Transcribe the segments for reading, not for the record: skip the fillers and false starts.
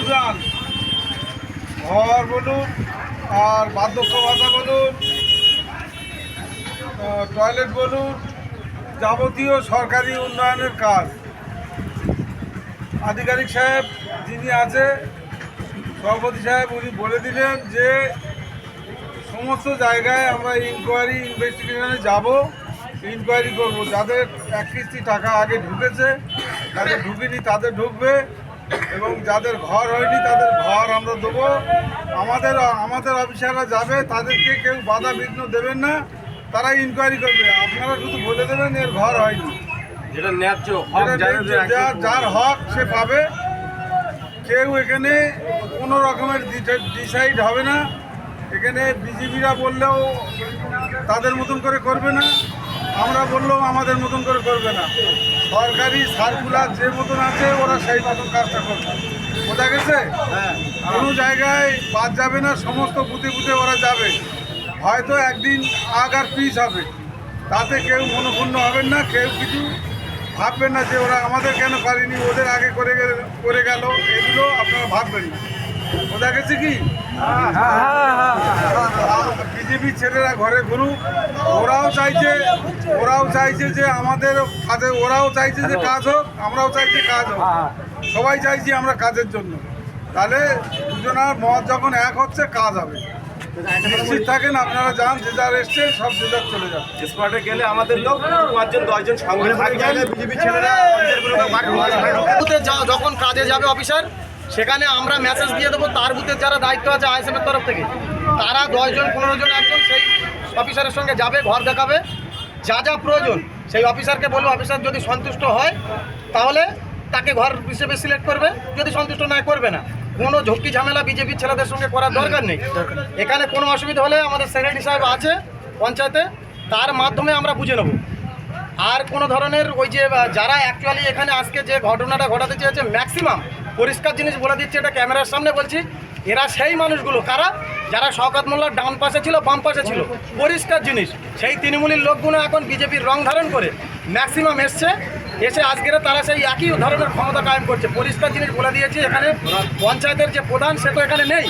অনুদান, ঘর বলুন আর বার্ধক্য ভাতা বলুন, টয়লেট বলুন, যাবতীয় সরকারি উন্নয়নের কাজ আধিকারিক সাহেব যিনি আছে সভাপতি সাহেব উনি বলে দিলেন যে সমস্ত জায়গায় আমরা ইনভেস্টিগেশনে যাব, ইনকোয়ারি করব। যাদের এক কিস্তি টাকা আগে ঢুকেছে, যাদের ঢুকেনি তাদের ঢুকবে, এবং যাদের ঘর হয়নি তাদের ঘর আমরা দেবো। আমাদের অফিসাররা যাবে, তাদেরকে কেউ বাধা বিঘ্ন দেবেন না, তারা ইনকোয়ারি করবে। আপনারা শুধু বলে দেবেন এর ঘর হয়নি, যেটা ন্যায্য যার হক সে পাবে। কেউ এখানে কোনো রকমের ডিসাইড হবে না। এখানে বিজেপিরা বললেও তাদের মতন করে করবে না, আমরা বললেও আমাদের মতন করে করবে না। সরকারি সার্কুলার যে মতন আছে ওরা সেই মতন কাজটা করবে, বোঝা গেছে? কোনো জায়গায় বাদ যাবে না, সমস্ত বুথে বুথে ওরা যাবে। হয়তো একদিন আগ আর পিছ হবে, তাতে কেউ মনোক্ষুণ্ণ হবেন না, কেউ কিছু ভাববেন না যে ওরা আমাদের কেন পারেনি, ওদের আগে করে গেল, এগুলো আপনারা ভাববেন না। বোঝা গেছে কি? বিজেপি ছেলেরা ঘরে ঘুরুক, ওরাও চাইছে যে আমাদের কাজে, ওরাও চাইছে যে কাজ হোক, আমরাও চাইছি কাজ হোক, সবাই চাইছি আমরা কাজের জন্য। তাহলে দুজনার মত যখন এক হচ্ছে, কাজ হবে। নিশ্চিত থাকেন, আপনারা যান, যে যার এসছে সব যে যার চলে যাবে। স্পটে গেলে আমাদের লোক 5জন 10জন সঙ্গে থাকবে, বিজেপি ছেলেরা যখন কাজে যাবে অফিসার, সেখানে আমরা মেসেজ দিয়ে দেবো। তার বুথের যারা দায়িত্ব আছে আইএসএফের তরফ থেকে, তারা 10 জন 15 জন একজন সেই অফিসারের সঙ্গে যাবে, ঘর দেখাবে, যা যা প্রয়োজন সেই অফিসারকে বলবো। অফিসার যদি সন্তুষ্ট হয় তাহলে তাকে ঘর হিসেবে সিলেক্ট করবে, যদি সন্তুষ্ট না করবে না। কোনো ঝক্কি ঝামেলা বিজেপির ছেলেদের সঙ্গে করার দরকার নেই। এখানে কোনো অসুবিধা হলে আমাদের সেক্রেটারি সাহেব আছে পঞ্চায়েতে, তার মাধ্যমে আমরা বুঝে নেব। আর কোনো ধরনের ওই যে যারা অ্যাকচুয়ালি এখানে আজকে যে ঘটনাটা ঘটাতে চেয়েছে, ম্যাক্সিমাম পরিষ্কার জিনিস বলে দিচ্ছে, এটা ক্যামেরার সামনে বলছি, এরা সেই মানুষগুলো কারা যারা শওকত মোল্লার ডান পাশে ছিল, বাম পাশে ছিল, পরিষ্কার জিনিস। সেই তৃণমূলের লোকগুলো এখন বিজেপির রং ধারণ করে ম্যাক্সিমাম এসে আজকের তারা সেই একই ধরনের ক্ষমতা কায়েম করছে। পরিষ্কার জিনিস বলে দিয়েছি, এখানে পঞ্চায়েতের যে প্রধান সে তো এখানে নেই,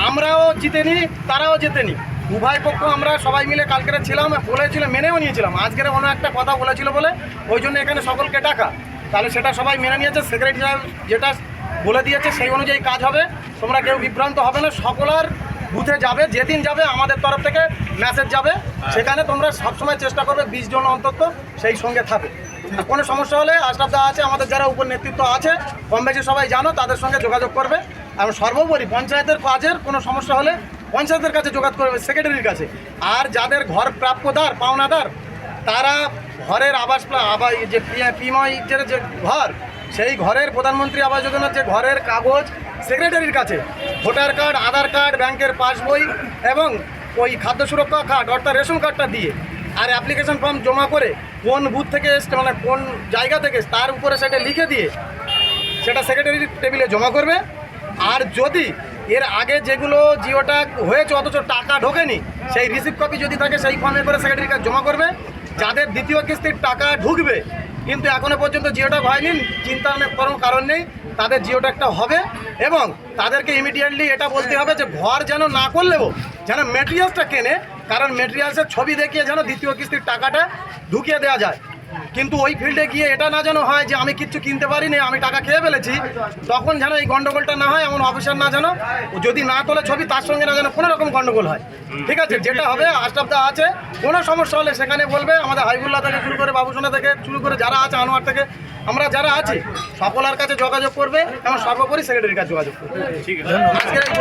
আমরাও জিতেনি, তারাও জেতেনি, উভয় পক্ষ আমরা সবাই মিলে কালকের ছিলাম, বলেছিল, মেনেও নিয়েছিলাম। আজকের অন্য একটা কথা বলেছিল বলে ওই জন্য এখানে সকলকে ডাকা, তাহলে সেটা সবাই মেনে নিয়েছে। সেক্রেটারি সাহেব যেটা বলে দিয়েছে সেই অনুযায়ী কাজ হবে, তোমরা কেউ বিভ্রান্ত হবে না। সকলার বুথে যাবে, যেদিন যাবে আমাদের তরফ থেকে মেসেজ যাবে, সেখানে তোমরা সবসময় চেষ্টা করবে 20 জন অন্তত সেই সঙ্গে থাকে। কোনো সমস্যা হলে আশরাফ দা আছে, আমাদের যারা উপর নেতৃত্ব আছে কম বেশি সবাই জানো, তাদের সঙ্গে যোগাযোগ করবে। আর সর্বোপরি পঞ্চায়েতের কাজের কোনো সমস্যা হলে পঞ্চায়েতের কাছে যোগাযোগ করবে, সেক্রেটারির কাছে। আর যাদের ঘর প্রাপ্যদার পাওনাদার, তারা ঘরের যে পিএমের যে ঘর, সেই ঘরের প্রধানমন্ত্রী আবাস যোজনার যে ঘরের কাগজ সেক্রেটারির কাছে, ভোটার কার্ড, আধার কার্ড, ব্যাংকের পাসবই এবং ওই খাদ্য সুরক্ষা কার্ড অর্থাৎ রেশন কার্ডটা দিয়ে, আর অ্যাপ্লিকেশন ফর্ম জমা করে কোন বুথ থেকে এসছে, মানে কোন জায়গা থেকে, তার উপরে সেটা লিখে দিয়ে সেটা সেক্রেটারির টেবিলে জমা করবে। আর যদি এর আগে যেগুলো জিওটা হয়েছে অথচ টাকা ঢোকেনি, সেই রিসিভ কপি যদি থাকে সেই ফর্মে করে সেক্রেটারির কাছে জমা করবে। যাদের দ্বিতীয় কিস্তির টাকা ঢুকবে কিন্তু এখনও পর্যন্ত জিওটা হয়নি, চিন্তার কোনো কারণ নেই, তাদের জিওটা একটা হবে। এবং তাদেরকে ইমিডিয়েটলি এটা বলতে হবে যে ঘর যেন না করলেও যেন মেটেরিয়ালসটা কেনে, কারণ মেটেরিয়ালসের ছবি দেখিয়ে যেন দ্বিতীয় কিস্তির টাকাটা ঢুকিয়ে দেওয়া যায়। কিন্তু ওই ফিল্ডে গিয়ে এটা না যেন হয় যে আমি কিচ্ছু কিনতে পারিনি, আমি টাকা খেয়ে ফেলেছি, তখন যেন এই গন্ডগোলটা না হয়। এমন অফিসার না যেন যদি না তোলে ছবি, তার সঙ্গে না যেন কোনো রকম গন্ডগোল হয়। ঠিক আছে, যেটা হবে আশরাফ দা আছে, কোনো সমস্যা হলে সেখানে বলবে। আমাদের হাইবুল্লাহ থেকে শুরু করে, বাবুসোনা থেকে শুরু করে যারা আছে, আনোয়ার থেকে আমরা যারা আছি, সকলের কাছে যোগাযোগ করবে এবং সর্বোপরি সেক্রেটারির কাছে যোগাযোগ করবে। ঠিক আছে, আজকের এই